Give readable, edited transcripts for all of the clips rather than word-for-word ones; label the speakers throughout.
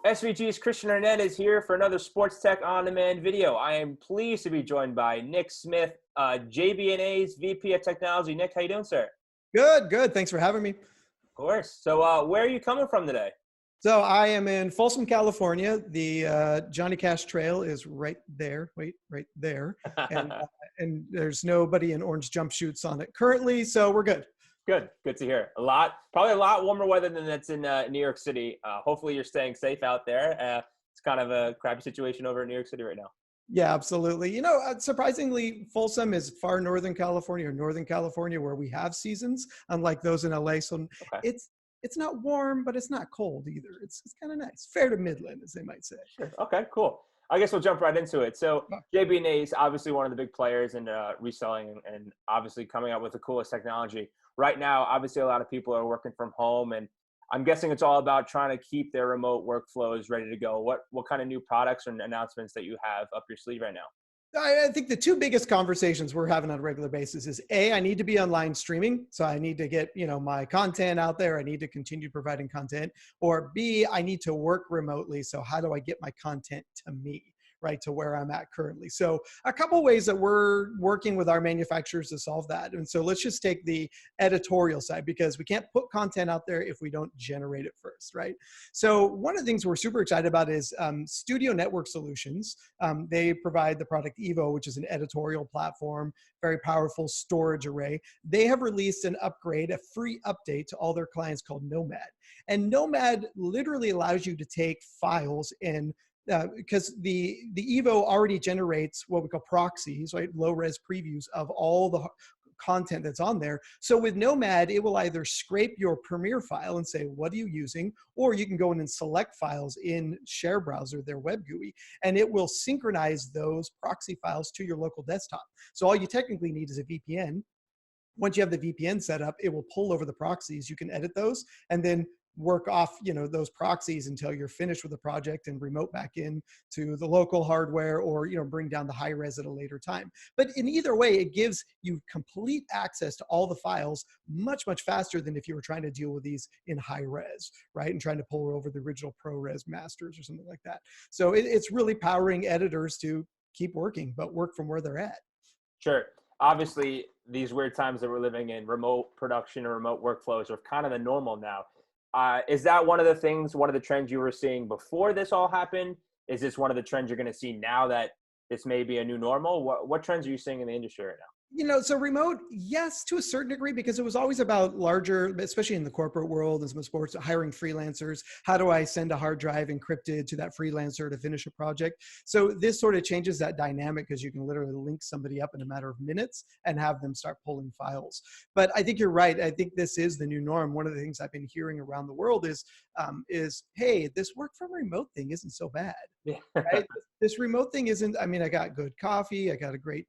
Speaker 1: SVG's Kristian Hernandez here for another SportsTech On Demand video. I am pleased to be joined by Nick Smith, JB&A's VP of Technology. Nick, how you doing, sir?
Speaker 2: Good, good. Thanks for having me.
Speaker 1: Of course. So where are you coming from today?
Speaker 2: So I am in Folsom, California. The Johnny Cash Trail is right there. Wait, right there. And there's nobody in orange jumpsuits on it currently, so we're good.
Speaker 1: Good to hear. Probably a lot warmer weather than that's in New York City. Hopefully you're staying safe out there. It's kind of a crappy situation over in New York City right now.
Speaker 2: Yeah, absolutely. Surprisingly, Folsom is far Northern California where we have seasons, unlike those in LA. So
Speaker 1: Okay.
Speaker 2: it's not warm, but it's not cold either. It's kind of nice. Fair to Midland, as they might say.
Speaker 1: Sure. Okay, cool. I guess we'll jump right into it. So JB&A is obviously one of the big players in reselling and obviously coming out with the coolest technology. Right now, obviously, a lot of people are working from home, and I'm guessing it's all about trying to keep their remote workflows ready to go. What kind of new products and announcements that you have up your sleeve right now?
Speaker 2: I think the two biggest conversations we're having on a regular basis is I need to be online streaming. So I need to get, my content out there. I need to continue providing content. Or B, I need to work remotely. So how do I get my content to me? Right, to where I'm at currently. So a couple of ways that we're working with our manufacturers to solve that. And so let's just take the editorial side, because we can't put content out there if we don't generate it first, right? So one of the things we're super excited about is Studio Network Solutions. They provide the product Evo, which is an editorial platform, very powerful storage array. They have released an upgrade, a free update to all their clients called Nomad. And Nomad literally allows you to take files and because the Evo already generates what we call proxies, right? Low-res previews of all the content that's on there. So with Nomad, it will either scrape your Premiere file and say, what are you using? Or you can go in and select files in Share Browser, their web GUI, and it will synchronize those proxy files to your local desktop. So all you technically need is a VPN. Once you have the VPN set up, it will pull over the proxies. You can edit those and then work off, those proxies until you're finished with the project and remote back in to the local hardware, or, bring down the high res at a later time. But in either way, it gives you complete access to all the files much, much faster than if you were trying to deal with these in high res, right? And trying to pull over the original ProRes masters or something like that. So it's really powering editors to keep working, but work from where they're at.
Speaker 1: Sure. Obviously, these weird times that we're living in, remote production or remote workflows are kind of the normal now. Is that one of the trends you were seeing before this all happened? Is this one of the trends you're going to see now that this may be a new normal? What trends are you seeing in the industry right now?
Speaker 2: So remote, yes, to a certain degree, because it was always about larger, especially in the corporate world and some sports, hiring freelancers. How do I send a hard drive encrypted to that freelancer to finish a project? So this sort of changes that dynamic, because you can literally link somebody up in a matter of minutes and have them start pulling files. But I think you're right. I think this is the new norm. One of the things I've been hearing around the world is hey, this work from remote thing isn't so bad.
Speaker 1: Yeah.
Speaker 2: Right? This remote thing isn't, I got good coffee. I got a great,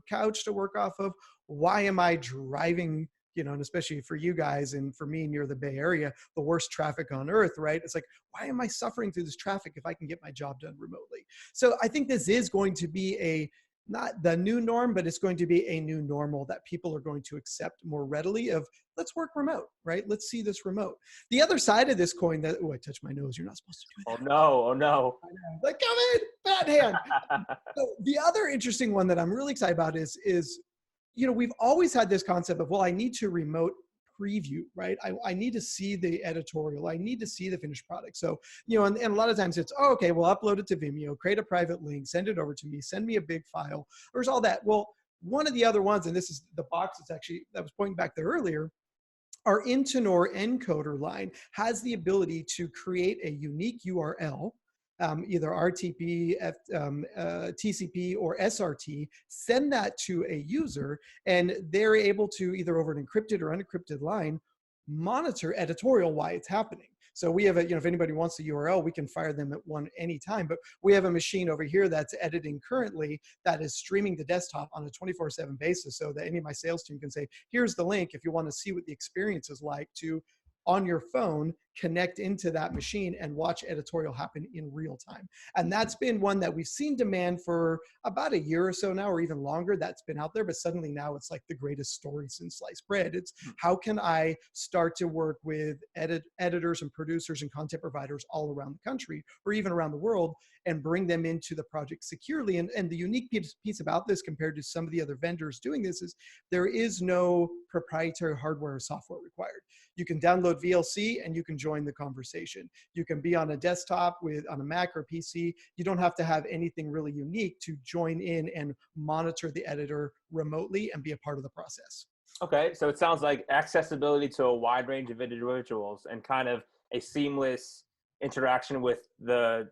Speaker 2: couch to work off of. Why am I driving, and especially for you guys and for me near the Bay Area, the worst traffic on earth, right? It's like, why am I suffering through this traffic if I can get my job done remotely? So I think this is going to be not the new norm, but it's going to be a new normal that people are going to accept more readily of, let's work remote, right? Let's see this remote. The other side of this coin I touched my nose. You're not supposed to do that.
Speaker 1: Oh no.
Speaker 2: Like, come in, bad hand. So the other interesting one that I'm really excited about is, we've always had this concept of, well, I need to remote preview, right? I need to see the editorial. I need to see the finished product. So, and a lot of times it's, okay, we'll upload it to Vimeo, create a private link, send it over to me, send me a big file. There's all that. Well, one of the other ones, and this is the box that's actually, that was pointing back there earlier, our Intonor encoder line has the ability to create a unique URL, either RTP, TCP, or SRT, send that to a user, and they're able to, either over an encrypted or unencrypted line, monitor editorial why it's happening. So we have if anybody wants the URL, we can fire them at one anytime. But we have a machine over here that's editing currently that is streaming the desktop on a 24/7 basis, so that any of my sales team can say, here's the link if you want to see what the experience is like to, on your phone, connect into that machine and watch editorial happen in real time. And that's been one that we've seen demand for about a year or so now, or even longer. That's been out there, but suddenly now it's like the greatest story since sliced bread. It's how can I start to work with editors and producers and content providers all around the country or even around the world and bring them into the project securely. And the unique piece about this compared to some of the other vendors doing this is there is no proprietary hardware or software required. You can download VLC and you can join the conversation. You can be on a desktop on a Mac or PC. You don't have to have anything really unique to join in and monitor the editor remotely and be a part of the process.
Speaker 1: Okay, so it sounds like accessibility to a wide range of individuals and kind of a seamless interaction with the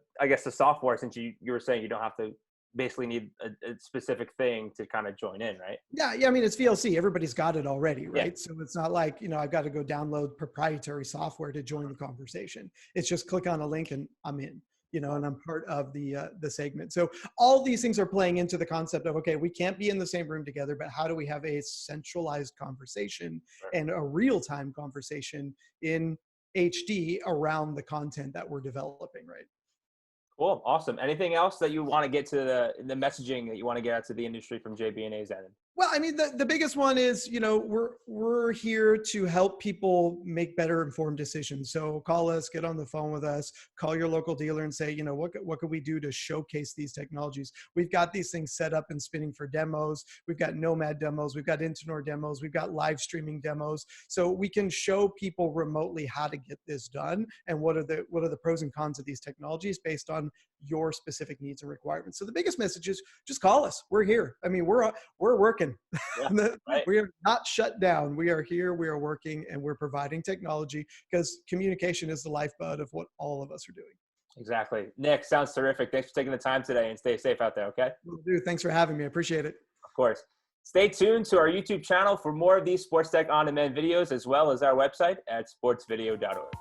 Speaker 1: software, since you were saying you don't have to basically need a specific thing to kind of join in, right?
Speaker 2: Yeah. I mean, it's VLC. Everybody's got it already, right?
Speaker 1: Yeah.
Speaker 2: So it's not like, I've got to go download proprietary software to join the conversation. It's just click on a link and I'm in, and I'm part of the segment. So all these things are playing into the concept of, okay, we can't be in the same room together, but how do we have a centralized conversation and a real-time conversation in HD around the content that we're developing, right?
Speaker 1: Cool. Awesome. Anything else that you want to get to the messaging that you want to get out to the industry from JB&A's end?
Speaker 2: Well, I mean, the biggest one is, we're here to help people make better informed decisions. So call us, get on the phone with us, call your local dealer and say, what could we do to showcase these technologies? We've got these things set up and spinning for demos. We've got Nomad demos. We've got Intinor demos. We've got live streaming demos. So we can show people remotely how to get this done and what are the pros and cons of these technologies based on your specific needs and requirements. So the biggest message is just call us. We're here. I mean, we're working. Yeah, right. We are not shut down. We are here. We are working, and we're providing technology because communication is the lifeblood of what all of us are doing.
Speaker 1: Exactly. Nick, sounds terrific. Thanks for taking the time today, and stay safe out there. Okay.
Speaker 2: Will do. Thanks for having me. I appreciate it.
Speaker 1: Of course. Stay tuned to our YouTube channel for more of these SportsTech On Demand videos, as well as our website at sportsvideo.org.